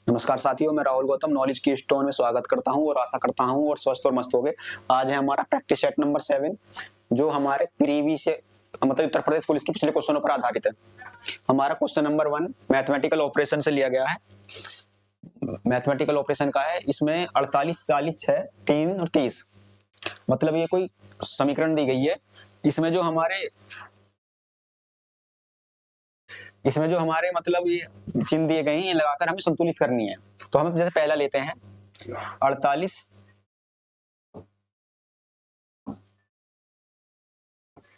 नमस्कार साथियों, मैं राहुल गौतम नॉलेज की स्टोन में स्वागत करता हूं और आशा करता हूं और स्वस्थ और मस्त होगे। आज है हमारा प्रैक्टिस सेट नंबर 7 जो हमारे प्रीवियस मतलब उत्तर प्रदेश पुलिस के पिछले क्वेश्चनों पर आधारित है। हमारा क्वेश्चन नंबर 1 मैथमेटिकल ऑपरेशन से लिया गया है। मैथमेटिकल ऑपरेशन का है, इसमें 48, 40, 6, 3 और 30 मतलब ये कोई समीकरण दी गई है। इसमें जो हमारे मतलब ये चिन्ह दिए गए हैं, ये लगाकर हमें संतुलित करनी है। तो हम जैसे पहला लेते हैं 48,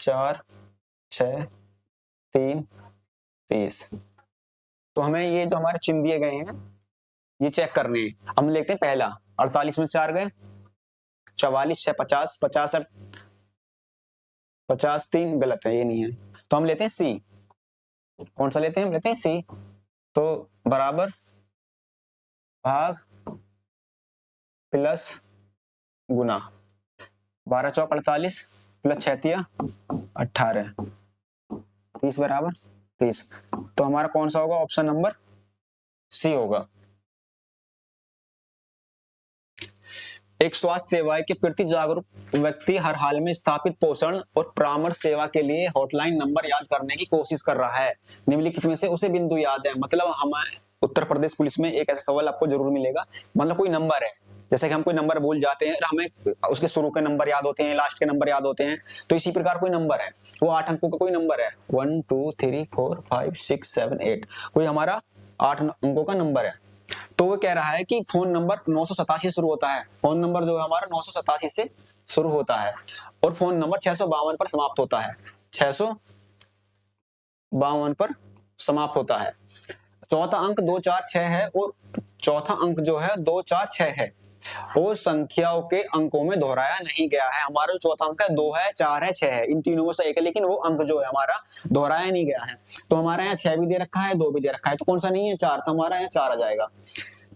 4, 6, 3, 30। तो हमें ये जो हमारे चिन्ह दिए गए हैं ये चेक करने हैं। हम लेते हैं पहला 48 में 4 गए, 44 से 50, 50 50 3 गलत है, ये नहीं है। तो हम लेते हैं सी। कौन सा लेते हैं? हम लेते हैं सी। तो बराबर भाग प्लस गुना 12 चौक 48 प्लस 6 तिया 18 30 बराबर 30। तो हमारा कौन सा होगा? ऑप्शन नंबर सी होगा। एक स्वास्थ्य सेवाएं के प्रति जागरूक व्यक्ति हर हाल में स्थापित पोषण और परामर्श सेवा के लिए हॉटलाइन नंबर याद करने की कोशिश कर रहा है। निम्नलिखित में से उसे बिंदु याद है। मतलब हम उत्तर प्रदेश पुलिस में एक ऐसा सवाल आपको जरूर मिलेगा। मतलब कोई नंबर है, जैसे कि हम कोई नंबर भूल जाते हैं, हमें उसके शुरू के नंबर याद होते हैं, लास्ट के नंबर याद होते हैं। तो इसी प्रकार कोई नंबर है, वो 8 अंकों का कोई नंबर है, 1 2 3 4 5 6 7 8 कोई हमारा 8 अंकों का नंबर है। तो वो कह रहा है कि फोन नंबर 987 से शुरू होता है। फोन नंबर जो है हमारा 987 से शुरू होता है और फोन नंबर 652 पर समाप्त होता है। 652 पर समाप्त होता है। चौथा अंक 246 है और चौथा अंक जो है 246 है और संख्याओं के अंकों में दोहराया नहीं गया है। हमारा जो चौथा अंक है 2 है, 4 है, 6 है, इन तीनों में से एक है, लेकिन वो अंक जो है हमारा दोहराया नहीं गया है। तो हमारा यहाँ 6 भी दे रखा है, 2 भी दे रखा है, तो कौन सा नहीं है? 4। तो हमारा यहाँ 4 आ जाएगा।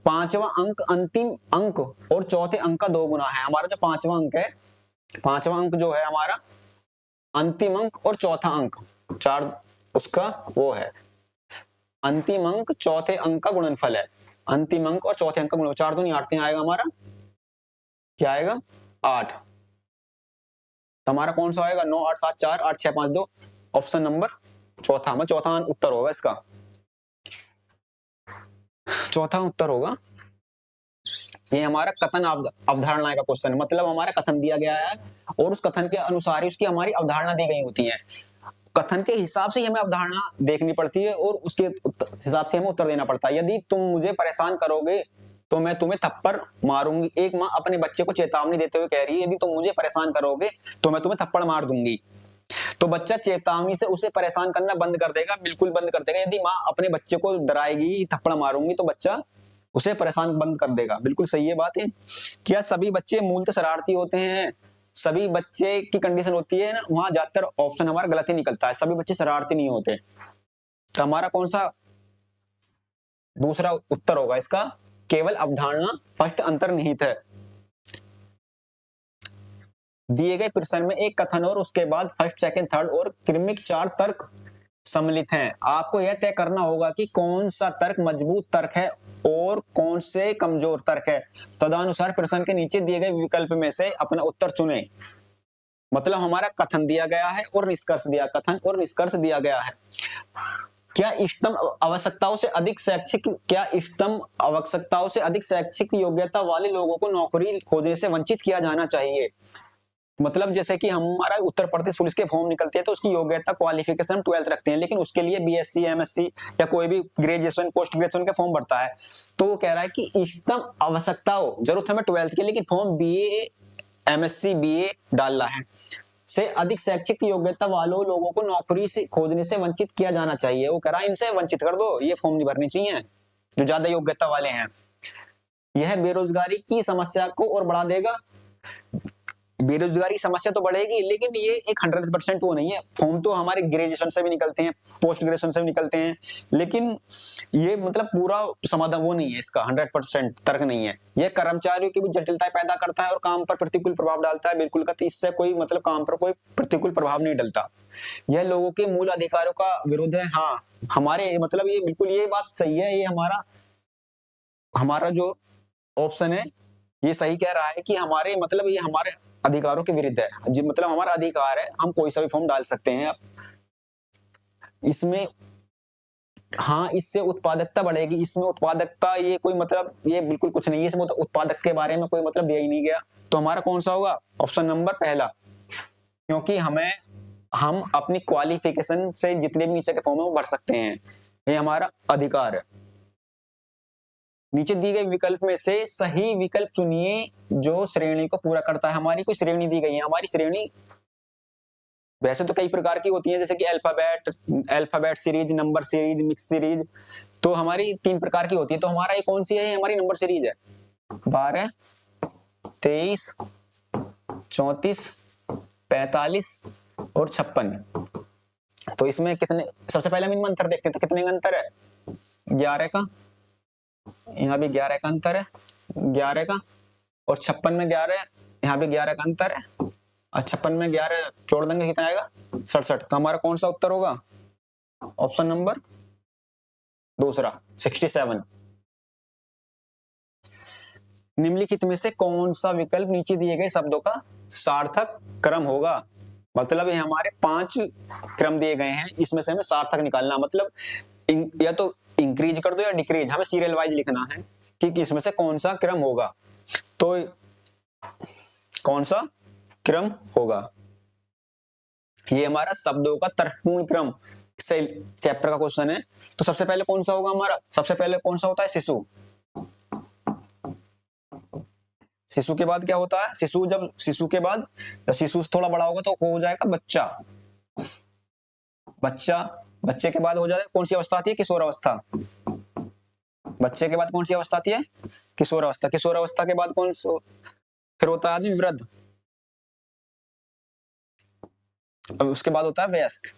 पांचवा अंक अंतिम अंक और चौथे अंक का 2 गुना है। हमारा जो पांचवा अंक है, पांचवा अंक जो है हमारा अंतिम अंक और चौथा अंक 4 उसका वो है। अंतिम अंक चौथे अंक का गुणनफल है। अंतिम अंक और चौथे अंक का गुणनफल 4 दूनी 8 आएगा हमारा, क्या आएगा? 8। तो हमारा कौन सा आएगा? 9 8 7 4 8 6 5 2 ऑप्शन नंबर चौथा में चौथा उत्तर होगा इसका। चौथा उत्तर होगा। ये हमारा कथन अवधारणा का क्वेश्चन है। मतलब हमारा कथन दिया गया है और उस कथन के अनुसार ही उसकी हमारी अवधारणा दी गई होती है। कथन के हिसाब से हमें अवधारणा देखनी पड़ती है और उसके हिसाब से हमें उत्तर देना पड़ता है। यदि तुम मुझे परेशान करोगे तो मैं तुम्हें थप्पड़ मारूंगी। एक माँ अपने बच्चे को चेतावनी देते हुए कह रही है, यदि तुम मुझे परेशान करोगे तो मैं तुम्हें थप्पड़ मार दूंगी। तो बच्चा चेतावनी से उसे परेशान करना बंद कर देगा, बिल्कुल बंद कर देगा। यदि माँ अपने बच्चे को डराएगी, थप्पड़ मारूंगी, तो बच्चा उसे परेशान बंद कर देगा। बिल्कुल सही है बात है। क्या सभी बच्चे मूलतः शरारती होते हैं? सभी बच्चे की कंडीशन होती है ना, वहां ज्यादातर ऑप्शन हमारा गलत ही निकलता है। सभी बच्चे शरारती नहीं होते। तो हमारा कौन सा दूसरा उत्तर होगा इसका? केवल अवधारणा फर्स्ट अंतर्निहित है। दिए गए प्रश्न में एक कथन और उसके बाद फर्स्ट सेकंड थर्ड और क्रमिक 4 तर्क सम्मिलित हैं। आपको यह तय करना होगा कि कौन सा तर्क मजबूत तर्क है और कौन से कमजोर तर्क है। तदनुसार प्रश्न के नीचे दिए गए विकल्प में से अपना उत्तर चुनें। मतलब हमारा कथन दिया गया है और निष्कर्ष दिया, कथन और निष्कर्ष दिया गया है। क्या इष्टतम आवश्यकताओं से अधिक शैक्षिक योग्यता वाले लोगों को नौकरी खोजने से वंचित किया जाना चाहिए? मतलब जैसे कि हमारा उत्तर प्रदेश पुलिस के फॉर्म निकलते हैं तो उसकी योग्यता क्वालिफिकेशन 12th रखते हैं, लेकिन उसके लिए बीएससी, एमएससी या कोई भी ग्रेजुएशन, पोस्ट ग्रेजुएशन का फॉर्म भरता है। तो वो कह रहा है कि इष्टतम आवश्यकताओं, जरूरत हमें 12th की, लेकिन फॉर्म बीए, एमएससी, बीए डालना है, से अधिक शैक्षिक योग्यता वालों लोगों को नौकरी से खोजने से वंचित किया जाना चाहिए। वो कह रहा है इनसे वंचित कर दो, ये फॉर्म नहीं भरनी चाहिए जो ज्यादा योग्यता वाले हैं। यह बेरोजगारी की समस्या को और बढ़ा देगा। बेरोजगारी समस्या तो बढ़ेगी, लेकिन ये एक 100% वो नहीं है। फॉर्म तो हमारे ग्रेजुएशन से भी निकलते हैं, पोस्ट ग्रेजुएशन से भी निकलते हैं, लेकिन ये मतलब पूरा समाधान वो नहीं है इसका, 100% तर्क नहीं है। यह कर्मचारियों की भी जटिलताएं पैदा करता है और काम पर प्रतिकूल प्रभाव डालता है। बिल्कुल का इससे कोई मतलब काम पर कोई प्रतिकूल प्रभाव नहीं डलता। यह लोगों के मूल अधिकारों का विरुद्ध है। हाँ, हमारे मतलब ये बिल्कुल ये बात सही है। ये हमारा हमारा जो ऑप्शन है ये सही कह रहा है कि हमारे मतलब ये हमारे अधिकारों के विरुद्ध है। जी मतलब हमारा अधिकार है, हम कोई सा भी फॉर्म डाल सकते हैं। इसमें हाँ, इससे उत्पादकता बढ़ेगी। इसमें उत्पादकता ये कोई मतलब ये बिल्कुल कुछ नहीं है, इसमें उत्पादक के बारे में कोई मतलब दिया ही नहीं गया। तो हमारा कौन सा होगा? ऑप्शन नंबर पहला, क्योंकि हम अपनी क्वालिफिकेशन से जितने भी नीचे के फॉर्म है वो भर सकते हैं, ये हमारा अधिकार है। नीचे दिए गए विकल्प में से सही विकल्प चुनिए जो श्रेणी को पूरा करता है। हमारी कोई श्रेणी दी गई है, हमारी श्रेणी वैसे तो कई प्रकार की होती है, जैसे कि alphabet series, number series, mix series, तो हमारी 3 प्रकार की होती है। तो हमारा ये कौन सी है? हमारी नंबर सीरीज है। 12, 23, 34, 45 और 56। तो इसमें कितने, सबसे पहले हम इनमें अंतर देखते हैं, तो कितने का अंतर है? 11 का, यहाँ भी 11 का अंतर है, 11 का, और 56 में 11 है, यहाँ भी 11 का अंतर है, और 56 में 11 जोड़ देंगे कितना आएगा? 67। तो हमारा कौन सा उत्तर होगा? ऑप्शन नंबर दूसरा, 67। निम्नलिखित में से कौन सा विकल्प नीचे दिए गए शब्दों का सार्थक क्रम होगा? मतलब ये हमारे 5 क्रम दिए गए हैं, इसमें से हमें सार्थक निकालना। मतलब या तो इंक्रीज कर दो या डिक्रीज, हमें सीरियल वाइज लिखना है कि इसमें से कौन सा क्रम होगा। तो कौन सा क्रम होगा? ये हमारा शब्दों का तर्कपूर्ण क्रम से चैप्टर का क्वेश्चन है। तो सबसे पहले कौन सा होगा हमारा? सबसे पहले कौन सा होता है? शिशु। शिशु के बाद क्या होता है? शिशु के बाद जब शिशु थोड़ा बड़ा होगा तो हो जाएगा बच्चा। बच्चे के बाद हो जाएगा कौन सी अवस्था आती है? किशोर अवस्था। बच्चे के बाद कौन सी अवस्था आती है? किशोर अवस्था। किशोर अवस्था के बाद कौन सा फिर होता है आदमी? वृद्ध। अब उसके बाद होता है वयस्क।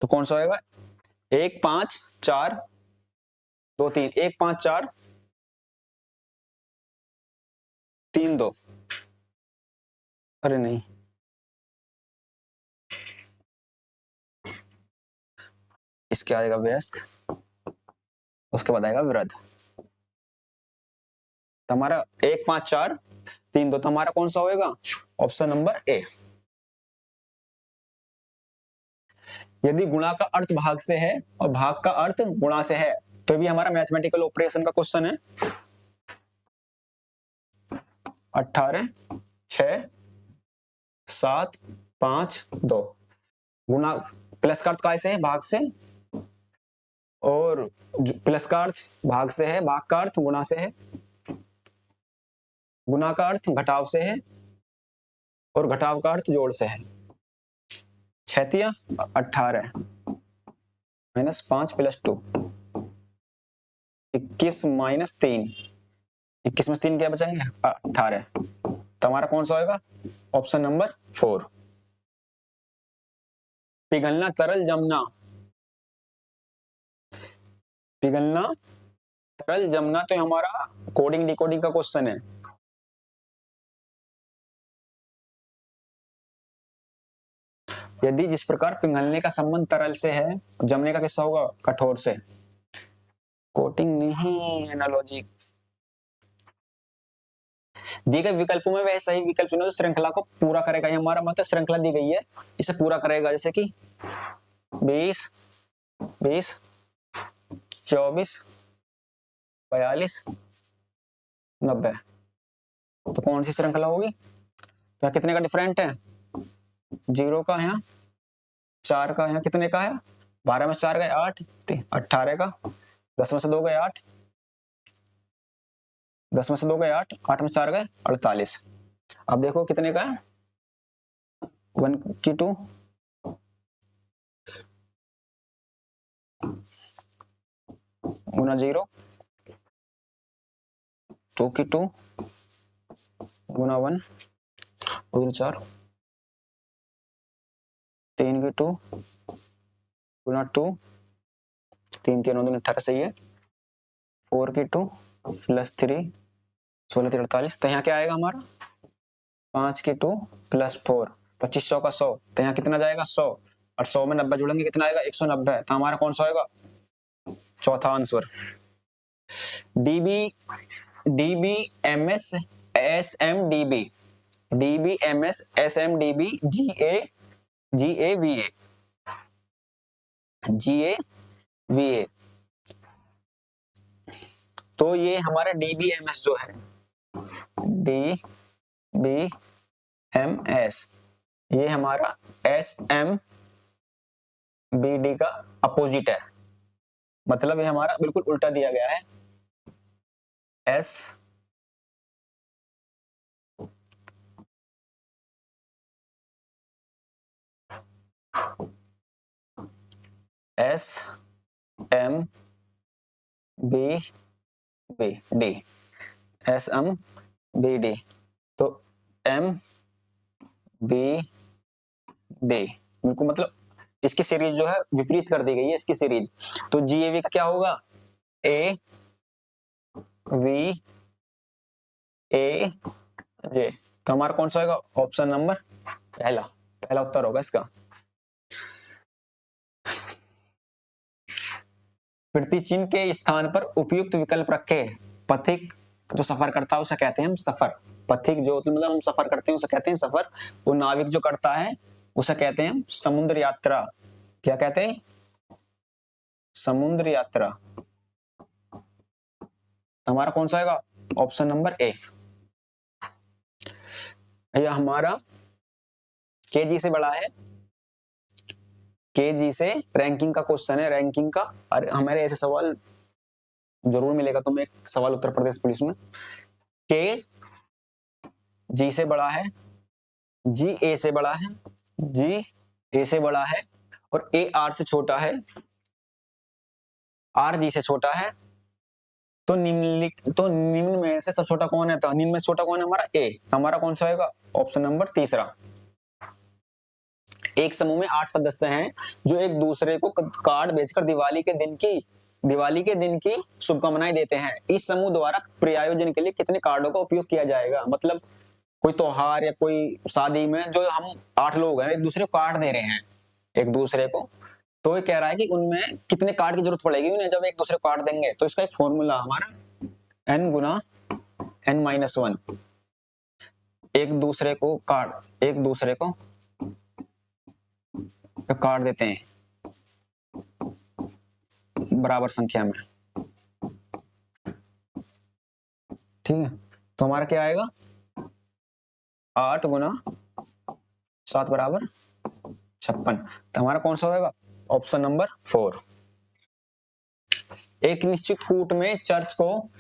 तो कौन सा होगा? 1 5 4 2 3, 1 5 4 3 2। अरे नहीं, इसके आएगा वयस्क, उसके बाद आएगा वृद्ध। तो हमारा 1 5 4 3 2, तो हमारा कौन सा होएगा? Option number A. यदि गुणा का अर्थ भाग से है और भाग का अर्थ गुणा से है, तो भी हमारा मैथमेटिकल ऑपरेशन का क्वेश्चन है। 18 6 7 5 2, गुणा प्लस का अर्थ काय से है? भाग से, और प्लस का अर्थ भाग से है, भाग का अर्थ गुणा से है, गुणा का अर्थ घटाव से है, और घटाव का अर्थ जोड़ से है। 6 18 -5 + 2, 21 - 3, 21 में 3 क्या बचेंगे? 18। तो हमारा कौन सा होगा? Option number 4। पिघलना तरल जमना, पिघलना तरल जमना, तो हमारा कोडिंग डिकोडिंग का क्वेश्चन है। यदि जिस प्रकार पिघलने का संबंध तरल से है, जमने का किससे होगा? कठोर से। कोटिंग नहीं, एनालॉजी। दिए गए विकल्पों में वह सही विकल्प चुनो जो श्रृंखला को पूरा करेगा। ये हमारा मतलब श्रृंखला दी गई है, इसे पूरा करेगा। जैसे कि 20 20 24 42 90, तो कौन सी श्रृंखला होगी? तो यहाँ कितने का डिफरेंट है? 0 का है, 4 का है, कितने का है? 12 में 4 गए 8, 18 का, 10 में से 2 गए 8, 10 में से 2 गए 8, 8 में 4 गए 48। अब देखो कितने का है? 1 की 2 गुना 0, 2 की 2 गुना 1 गुना 4, 3 की 2 गुना 2, 3 3 9 18 सही है। 4 की 2 + 3 16 3 48। तो यहाँ क्या आएगा हमारा? 5 की 2 + 4 25 100 का 100, तो यहाँ कितना जाएगा? 100, और 100 में 90 जोड़ेंगे कितना आएगा? 190। तो हमारा कौन सा होगा? चौथा answer. DB DB MS SMDB DB MS SMDB जीएवीए तो ये हमारा डीबीएमएस जो है डीबीएमएस ये हमारा एसएमबीडी का अपोजिट है, मतलब ये हमारा बिल्कुल उल्टा दिया गया है। एसएमबीडी तो एमबीडी बिल्कुल, मतलब इसकी सीरीज जो है विपरीत कर दी गई है इसकी सीरीज। तो जीएवी का क्या होगा, ए वी ए जे, तो हमारा कौन सा होगा, ऑप्शन नंबर पहला उत्तर होगा इसका। प्रति चिन्ह के स्थान पर उपयुक्त विकल्प रखे। पथिक जो सफर करता है उसे कहते हैं हम सफर। पथिक जो मतलब हम सफर करते हैं उसे कहते हैं सफर। वो नाविक जो करता है उसे कहते हैं समुद्र यात्रा। क्या कहते हैं, समुद्र यात्रा। हमारा कौन सा आएगा, ऑप्शन नंबर ए। यह हमारा केजी से बड़ा है, केजी से रैंकिंग का क्वेश्चन है, रैंकिंग का। और हमारे ऐसे सवाल जरूर मिलेगा तुम्हें एक सवाल उत्तर प्रदेश पुलिस में। के जी से बड़ा है, जी ए से बड़ा है, जी ए से बड़ा है और ए आर से छोटा है, आर जी से छोटा है। तो निम्न में से सब छोटा कौन है, तो निम्न में छोटा कौन है हमारा ए। तो हमारा कौन सा होगा, ऑप्शन नंबर तीसरा। एक समूह में 8 सदस्य हैं जो एक दूसरे को कार्ड बेचकर दिवाली के दिन की शुभकामनाएं देते हैं। इस समूह द्वारा प्रायोजन के लिए कितने कार्डों का उपयोग किया जाएगा। मतलब कोई त्योहार या कोई शादी में जो हम 8 लोग हैं एक दूसरे को कार्ड दे रहे हैं एक दूसरे को, तो ये कह रहा है कि उनमें कितने कार्ड की जरूरत पड़ेगी उन्हें जब एक दूसरे को कार्ड देंगे। तो इसका एक फॉर्मूला हमारा n गुना n-1। एक दूसरे को कार्ड देते हैं बराबर संख्या में, ठीक है। तो हमारा क्या आएगा, 8 गुना 7 बराबर 56। तो हमारा कौन सा होगा, ऑप्शन नंबर 4। एक निश्चित कूट में चर्च को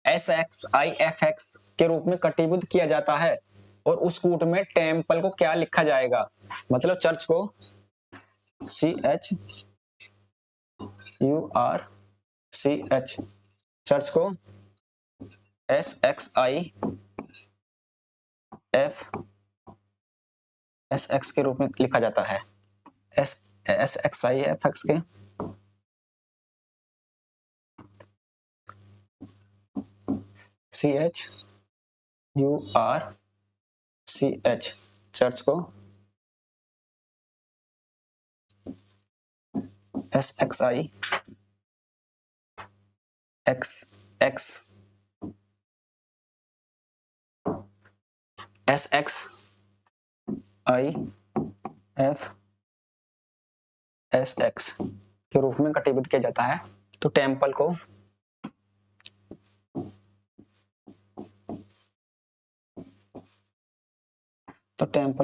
SXIFX के रूप में कटिबद्ध किया जाता है और उस कूट में टेम्पल को क्या लिखा जाएगा। मतलब चर्च को CHURCH, चर्च को SXIFX के रूप में लिखा जाता है। SXIFX के CHURCH, चर्च को SXIFSX के रूप में कटिबद्ध किया जाता है। तो टेम्पल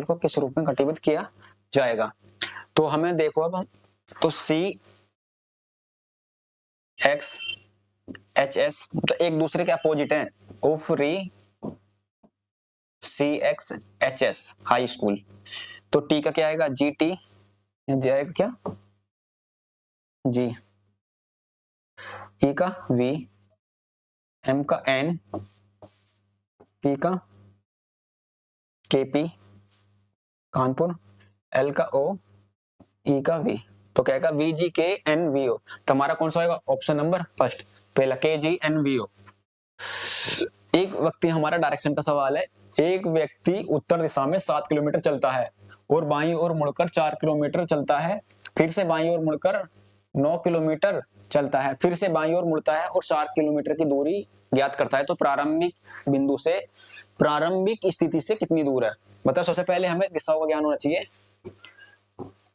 को किस रूप में कटिबद्ध किया जाएगा। तो हमें देखो अब हम तो CXHS मतलब एक दूसरे के अपोजिट हैं। उफरी CXHS हाई स्कूल। तो टी का क्या आएगा, GT, जाएगा क्या जी, ई का V, M का N, P का KP कानपुर, L का O, E का V। तो क्या आएगा VGKNVO। तो हमारा कौन सा होगा, ऑप्शन नंबर फर्स्ट पहला KGNVO। एक व्यक्ति, हमारा डायरेक्शन का सवाल है। एक व्यक्ति उत्तर दिशा में 7 किलोमीटर चलता है और बाईं ओर मुड़कर 4 किलोमीटर चलता है, फिर से बाईं ओर मुड़कर 9 किलोमीटर चलता है, फिर से बाईं ओर मुड़ता है और 4 किलोमीटर की दूरी ज्ञात करता है। तो प्रारंभिक बिंदु से प्रारंभिक स्थिति से कितनी दूर है? मतलब सबसे पहले हमें दिशाओं का ज्ञान होना चाहिए।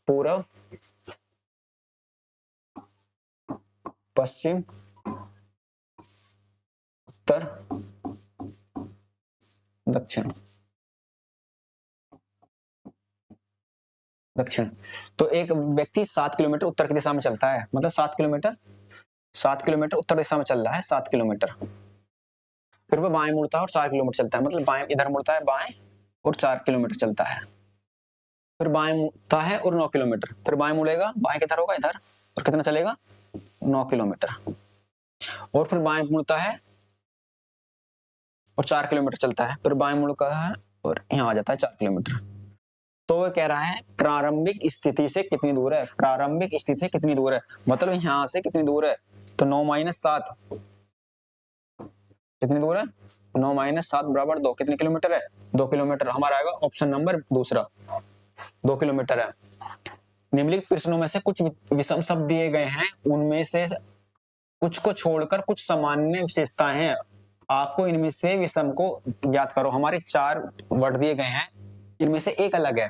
पूर्व, पश्चिम, उत्तर, दक्षिण। दक्षिण। तो एक व्यक्ति 7 किलोमीटर उत्तर की दिशा में चलता है, मतलब 7 किलोमीटर उत्तर दिशा में चल रहा है, 7 किलोमीटर। फिर वह बाएं मुड़ता है और 4 किलोमीटर चलता है, मतलब बाएं इधर मुड़ता है बाएं और 4 किलोमीटर चलता है। फिर बाएं मुड़ता है और 9 किलोमीटर, फिर बाएं मुड़ेगा, बाएं किधर होगा? इधर, और कितना चलेगा? 9 किलोमीटर। और फिर बाएं मुड़ता है और 4 किलोमीटर चलता है, फिर बाएं मुड़ता है और यहाँ आ जाता है 4 किलोमीटर। तो वो कह रहा है प्रारंभिक स्थिति से कितनी दूर है? प्रारंभिक स्थिति से कितनी दूर है, मतलब यहाँ से कितनी दूर है? तो 9 - 7 कितनी दूर है? 9 - 7 बराबर 2। कितने किलोमीटर है? 2 किलोमीटर। हमारा आएगा ऑप्शन नंबर दूसरा, 2 किलोमीटर है। निम्नलिखित प्रश्नों में से कुछ विषम शब्द दिए गए हैं, उनमें से कुछ को छोड़कर कुछ सामान्य विशेषताएं हैं। आपको इनमें से विषम को ज्ञात करो। हमारे 4 वर्ड दिए गए हैं, इनमें से एक अलग है,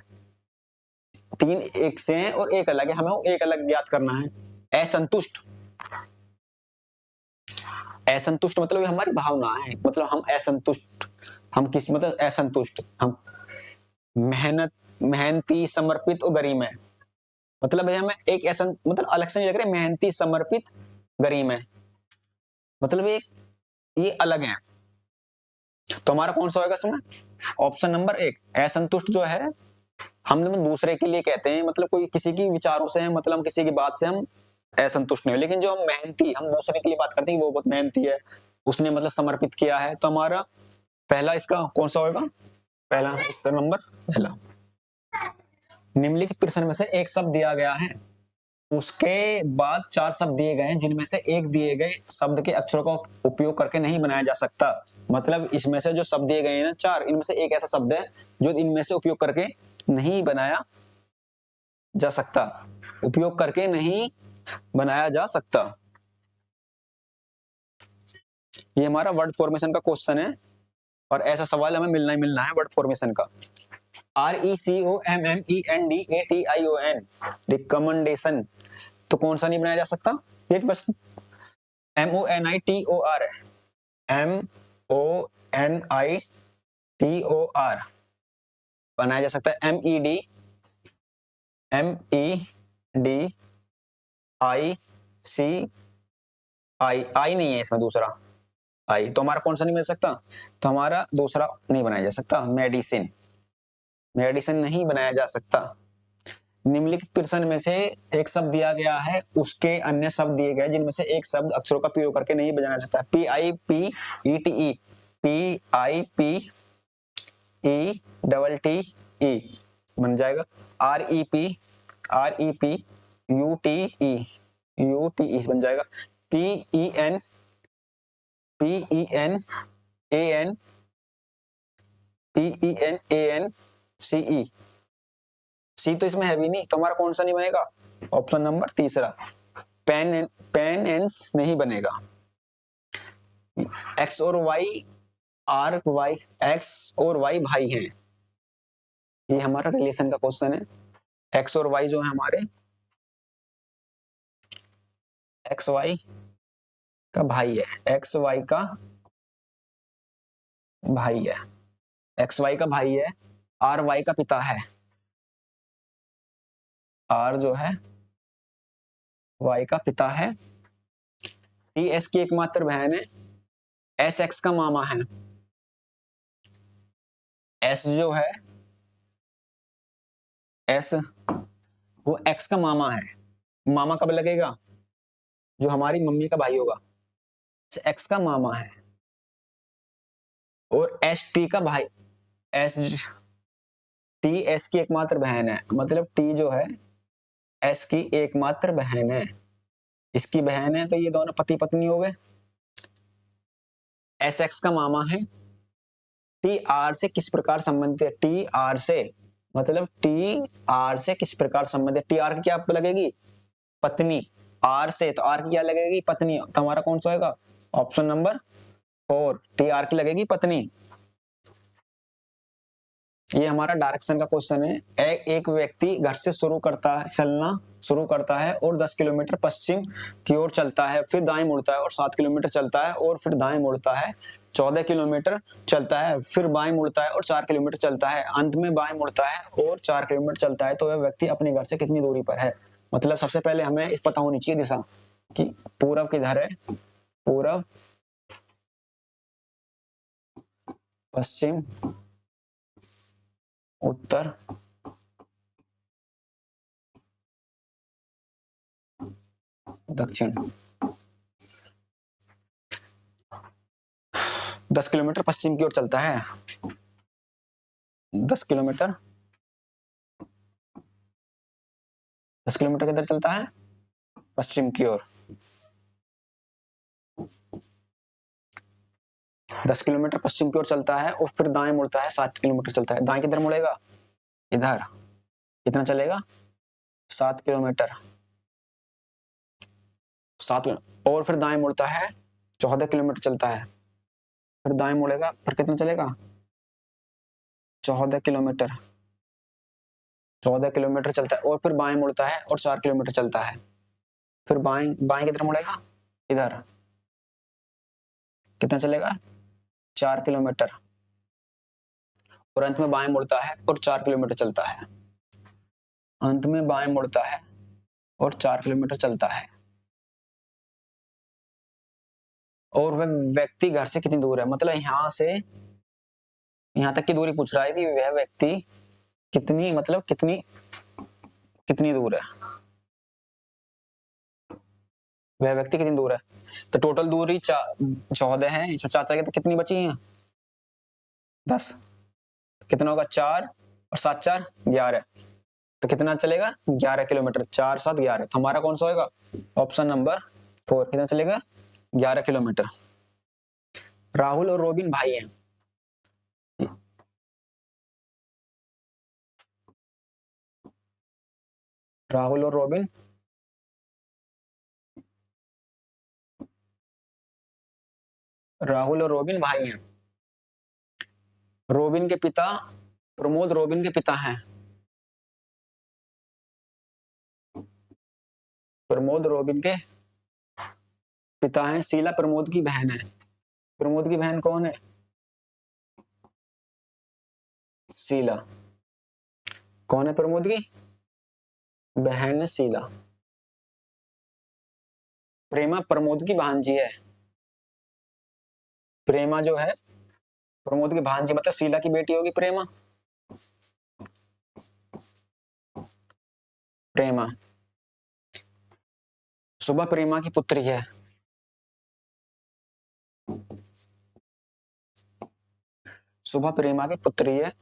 3 एक से हैं और एक अलग है, हमें एक अलग ज्ञात करना है। असंतुष्ट, असंतुष्ट मतलब ये हमारी भावना है, मतलब हम असंतुष्ट, हम किस मतलब असंतुष्ट, हम मेहनती, समर्पित और गरीब है। मतलब है हमें एक ऐसा मतलब अलग से नहीं लग रहा, मेहनती, समर्पित, गरीब है, मतलब ये अलग है। तो हमारा कौन सा होगा इसमें? ऑप्शन नंबर 1 असंतुष्ट जो है हम दूसरे के लिए कहते हैं, मतलब कोई किसी की विचारों से, मतलब किसी की बात से हम असंतुष्ट नहीं हो। लेकिन जो हम मेहनती, हम दूसरे के लिए बात करते हैं वो बहुत मेहनती है, उसने मतलब समर्पित किया है। तो हमारा पहला इसका कौन सा होगा? पहला उत्तर नंबर पहला। निम्नलिखित प्रश्न में से एक शब्द दिया गया है, उसके बाद 4 शब्द दिए गए हैं, जिनमें से एक दिए गए शब्द के अक्षरों का उपयोग करके नहीं बनाया जा सकता। मतलब इसमें से जो शब्द दिए गए हैं ना 4, इनमें से एक ऐसा शब्द है जो इनमें से उपयोग करके नहीं बनाया जा सकता, उपयोग करके नहीं बनाया जा सकता। ये हमारा वर्ड फॉर्मेशन का क्वेश्चन है और ऐसा सवाल हमें मिलना ही मिलना है वर्ड फॉर्मेशन का। RECOMMENDATION रिकमेंडेशन, तो कौन सा नहीं बनाया जा सकता? ये बस MONITOR है, MONITOR बनाया जा सकता है। MEDICI नहीं है इसमें, दूसरा आई, तो हमारा कौन सा नहीं मिल सकता? तो हमारा दूसरा नहीं बनाया जा सकता, मेडिसिन, मेडिसिन नहीं बनाया जा सकता। निम्नलिखित प्रश्न में से एक शब्द दिया गया है, उसके अन्य शब्द दिए गए जिनमें से एक शब्द अक्षरों का प्रयोग करके नहीं बनाया जा सकता। PIPETE, PIPETTE बन जाएगा। REPUTE बन जाएगा। PENANCE, सी तो इसमें है भी नहीं, तो हमारा कौन सा नहीं बनेगा? ऑप्शन नंबर तीसरा, पेनेंस नहीं बनेगा। एक्स और वाई एक्स और वाई भाई हैं, ये हमारा रिलेशन का क्वेश्चन है। एक्स और वाई जो है हमारे, एक्स वाई का भाई है, एक्स वाई का भाई है, एक्स वाई का भाई है, आर वाई का पिता है, आर जो है वाई का पिता है, टी एस की एकमात्र बहन है, एस एक्स का मामा है, एस जो है एस वो एक्स का मामा है। मामा कब लगेगा? जो हमारी मम्मी का भाई होगा, एक्स का मामा है। और एस टी का भाई, एस टी एस की एकमात्र बहन है, मतलब टी जो है एस की एकमात्र बहन है, इसकी बहन है, तो ये दोनों पति पत्नी हो गए। एस एक्स का मामा है। टी आर से किस प्रकार संबंधित है? टी आर से, मतलब टी आर से किस प्रकार संबंधित है? टी आर की क्या लगेगी? पत्नी, आर से, तो आर की क्या लगेगी? पत्नी। तो हमारा कौन सा होगा? ऑप्शन नंबर 4, टी आर की लगेगी पत्नी। ये हमारा डायरेक्शन का क्वेश्चन है। एक व्यक्ति घर से चलना शुरू करता है और 10 किलोमीटर पश्चिम की ओर चलता है, फिर दाएं मुड़ता है और 7 किलोमीटर चलता है, और फिर दाएं मुड़ता है, 14 किलोमीटर चलता है, फिर बाएं मुड़ता है और 4 किलोमीटर चलता है, अंत में बाएं मुड़ता है और 4 किलोमीटर चलता है। तो वह व्यक्ति अपने घर से कितनी दूरी पर है? मतलब सबसे पहले हमें इस पता होनी चाहिए दिशा कि पूरब किधर है, पूरब, पश्चिम, उत्तर, दक्षिण। 10 किलोमीटर पश्चिम की ओर चलता है, 10 किलोमीटर, 10 किलोमीटर किधर चलता है? पश्चिम की ओर। 10 किलोमीटर पश्चिम की ओर चलता है और फिर दाएं मुड़ता है, 7 किलोमीटर चलता है। दाएं किधर मुड़ेगा? इधर। कितना चलेगा? 7 किलोमीटर, 7, और फिर दाएं मुड़ता है, 14 किलोमीटर चलता है, फिर दाएं मुड़ेगा, फिर कितना चलेगा? 14 किलोमीटर, 14 किलोमीटर चलता है, और फिर बाएं मुड़ता है और 4 किलोमीटर चलता है, फिर बाएं, बाएं किधर मुड़ेगा? इधर। कितना चलेगा? 4 किलोमीटर, और अंत में बाएं मुड़ता है और 4 किलोमीटर चलता है, अंत में बाएं मुड़ता है और 4 किलोमीटर चलता है। और वह व्यक्ति घर से कितनी दूर है? मतलब यहां से यहां तक की दूरी पूछ रहा है कि वह व्यक्ति कितनी, मतलब कितनी कितनी दूर है, वह व्यक्ति कितनी दूर है। तो टोटल दूरी 14 है, इसमें 4 चलेगा तो कितनी बची है? 10। कितना होगा? 4 और 7 4 11। तो कितना चलेगा? 11 किलोमीटर, 4 7 11। तो हमारा कौन सा होगा? Option number 4। कितना चलेगा? 11 किलोमीटर। राहुल और रोबिन भाई हैं। राहुल और रोबिन भाई हैं। रोबिन के पिता प्रमोद रोबिन के पिता हैं। प्रमोद रोबिन के पिता हैं। शीला प्रमोद की बहन है। प्रमोद की बहन कौन है? शीला। कौन है प्रमोद की बहन? है शीला। प्रेमा प्रमोद की भांजी है। प्रेमा जो है प्रमोद की भांजी, मतलब शीला की बेटी होगी प्रेमा। प्रेमा। सुबह प्रेमा की पुत्री है। सुबह प्रेमा की पुत्री है।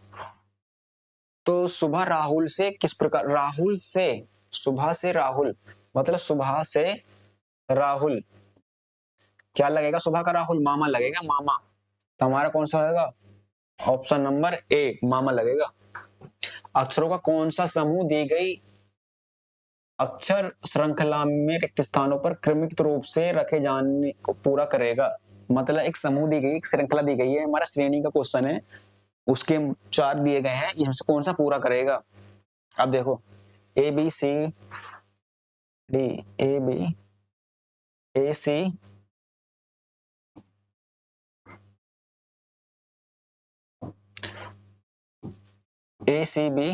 तो सुबह राहुल से किस प्रकार, राहुल से, सुबह से राहुल, मतलब सुबह से राहुल क्या लगेगा? सुबह का राहुल मामा लगेगा, मामा। तो हमारा कौन सा होगा? ऑप्शन नंबर ए, मामा लगेगा। अक्षरों का कौन सा समूह दी गई अक्षर श्रृंखला में रिक्त स्थानों पर क्रमिक रूप से रखे जाने को पूरा करेगा? मतलब एक समूह दी गई, एक श्रृंखला दी गई है, हमारा श्रेणी का क्वेश्चन है, उसके 4 दिए गए हैं, इसमें से कौन सा पूरा करेगा? अब देखो, A B C D, A B, A C, A C B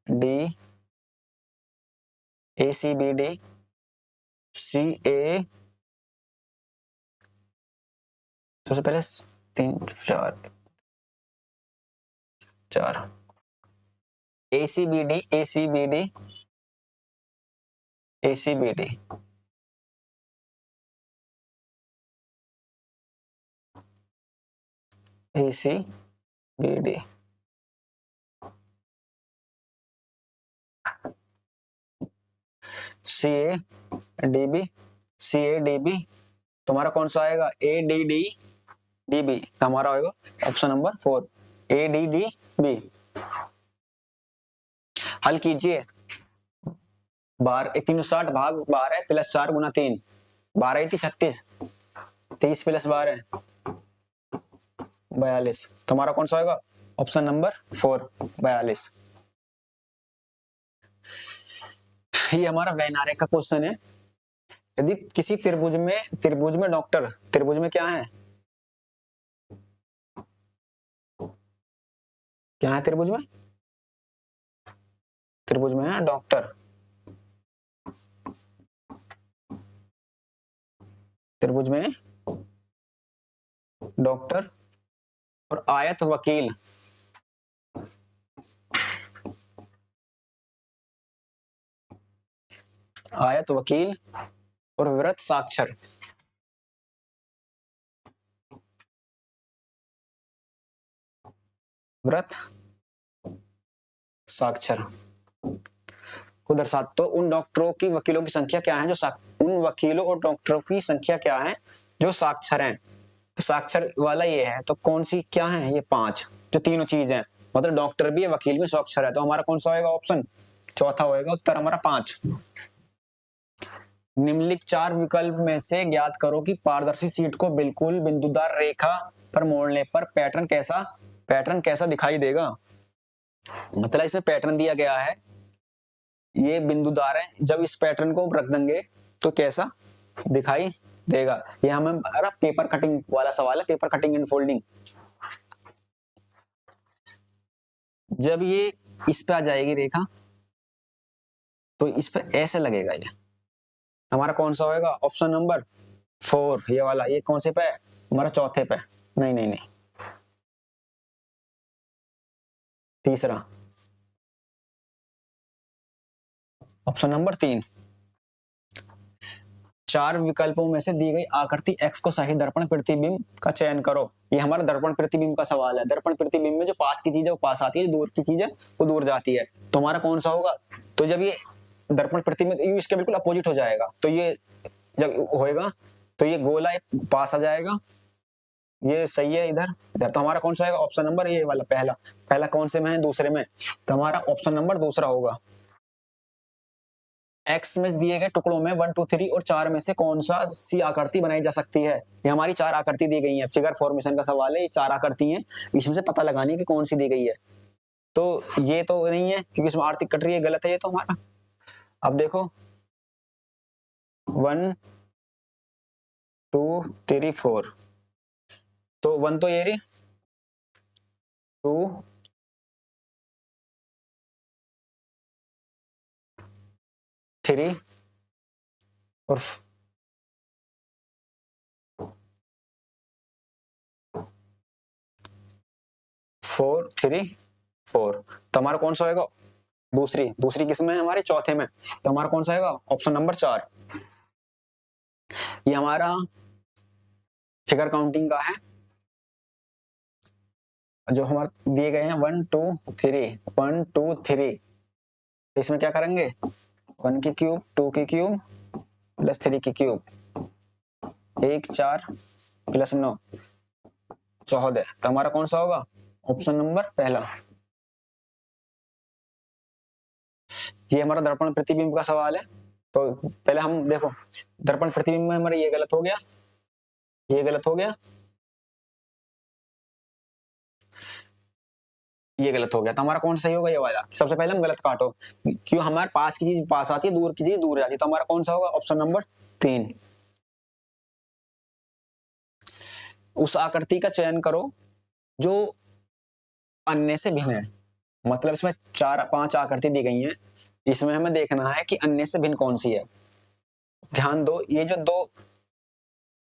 D, A C B D, C A, सबसे पहले 3 4 4, A C B D, A C B D, A C B D, A C B D, C A D B, C A D B. तुम्हारा कौन सा आएगा? A D D D B. तो हमारा होगा option number 4, A D D B. हल कीजिए। 12 360 भाग 12 प्लस 4 गुना 3, 12 थी 36, 30 प्लस 12 42। तुम्हारा कौन सा होगा? Option number 4 42। ये हमारा वेनारे का क्वेश्चन है। यदि किसी त्रिभुज में डॉक्टर, त्रिभुज में क्या है, क्या है त्रिभुज में? त्रिभुज में है डॉक्टर, त्रिभुज में डॉक्टर और आयत वकील, आयत वकील और वृत्त साक्षर। वृत्त साक्षर को दर्शाते, तो उन डॉक्टरों की, वकीलों की संख्या क्या है जो उन वकीलों और डॉक्टरों की संख्या क्या है जो साक्षर हैं। तो साक्षर वाला ये है, तो कौन सी क्या है? ये 5 जो तीनों चीज है, मतलब डॉक्टर भी है, वकील भी, साक्षर है। तो हमारा कौन सा होगा? ऑप्शन चौथा होएगा, उत्तर हमारा 5। निम्नलिखित 4 विकल्प में से ज्ञात करो कि पारदर्शी शीट को बिल्कुल बिंदुदार रेखा पर मोड़ने पर पैटर्न कैसा दिखाई देगा। मतलब इसमें पैटर्न दिया गया है, ये बिंदुदार है, जब इस पैटर्न को रख देंगे तो कैसा दिखाई देगा। ये हमें पेपर कटिंग वाला सवाल है, पेपर कटिंग एंड फोल्डिंग। जब ये इस पे आ जाएगी रेखा तो इस पे ऐसे लगेगा। ये हमारा कौन सा होएगा? ऑप्शन नंबर 4 ये वाला। ये कौन से पे? हमारा चौथे पे। नहीं नहीं नहीं, तीसरा, ऑप्शन नंबर 3। 4 विकल्पों में से दी गई आकृति X को सही दर्पण प्रतिबिंब का चयन करो। ये हमारा दर्पण प्रतिबिंब का सवाल है। दर्पण प्रतिबिंब में जो पास की चीज है वो पास आती है, जो दूर की चीज है वो दूर जाती है। तो हमारा कौन सा होगा? तो जब ये दर्पण प्रतिबिंब इसके बिल्कुल अपोजिट हो जाएगा, तो ये जब होएगा तो ये गोला पास आ जाएगा, ये सही है इधर इधर। तो हमारा कौन सा होगा? ऑप्शन नंबर ये वाला पहला। पहला कौन से में है? दूसरे में। तो हमारा ऑप्शन नंबर दूसरा होगा। एक्स में दिए गए टुकड़ों में 1 2 3 और 4 में से कौन सा सी आकृति बनाई जा सकती है। ये हमारी 4 आकृति दी गई है, फिगर फॉर्मेशन का सवाल है। ये 4 आकृति हैं, इसमें से पता लगानी है कि कौन सी दी गई है। तो ये तो नहीं है क्योंकि इसमें आर्थिक कट रही है, गलत है ये तो हमारा। अब देखो 1 2 3 4, तो 1 तो ये रही, 2 3 और 4 3 4। तो हमारा कौन सा होगा? दूसरी किसमें है? हमारे चौथे में। तो हमारा कौन सा होगा? Option number 4। ये हमारा फिगर काउंटिंग का है, जो हमारे दिए गए हैं 1 2 3 1 2 3। इसमें क्या करेंगे? 1 की क्यूब, 2 की क्यूब प्लस 3 की क्यूब, 1 4 प्लस 9 14। तो हमारा कौन सा होगा? ऑप्शन नंबर पहला। ये हमारा दर्पण प्रतिबिंब का सवाल है। तो पहले हम देखो, दर्पण प्रतिबिंब में हमारा ये गलत हो गया, ये गलत हो गया, ये गलत हो गया। तो हमारा कौन सही होगा? ये वाला। सबसे पहले हम गलत काटो, क्यों? हमारे पास की चीज पास आती है, दूर की चीज दूर जाती है। तो हमारा कौन सा होगा? Option number 3। उस आकृति का चयन करो जो अन्य से भिन्न है। मतलब इसमें 4 5 आकृति दी गई हैं, इसमें हमें देखना है कि अन्य से भिन्न कौन सी है। ध्यान दो, ये जो 2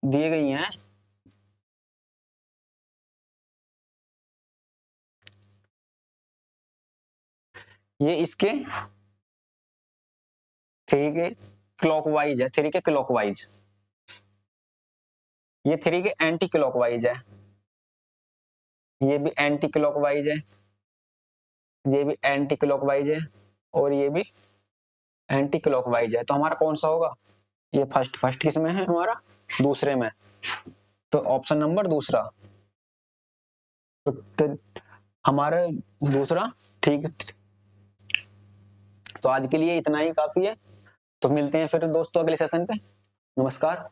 दी गई हैं, ये इसके 3 के क्लॉकवाइज है, 3 के क्लॉकवाइज। ये 3 के एंटी क्लॉकवाइज है, ये भी एंटी क्लॉकवाइज है, ये भी एंटी क्लॉकवाइज है और ये भी एंटी क्लॉकवाइज है। तो हमारा कौन सा होगा? ये फर्स्ट किस में है? हमारा दूसरे में। तो ऑप्शन नंबर दूसरा। तो हमारा दूसरा ठीक। तो आज के लिए इतना ही काफी है। तो मिलते हैं फिर दोस्तों अगले सेशन पे। नमस्कार।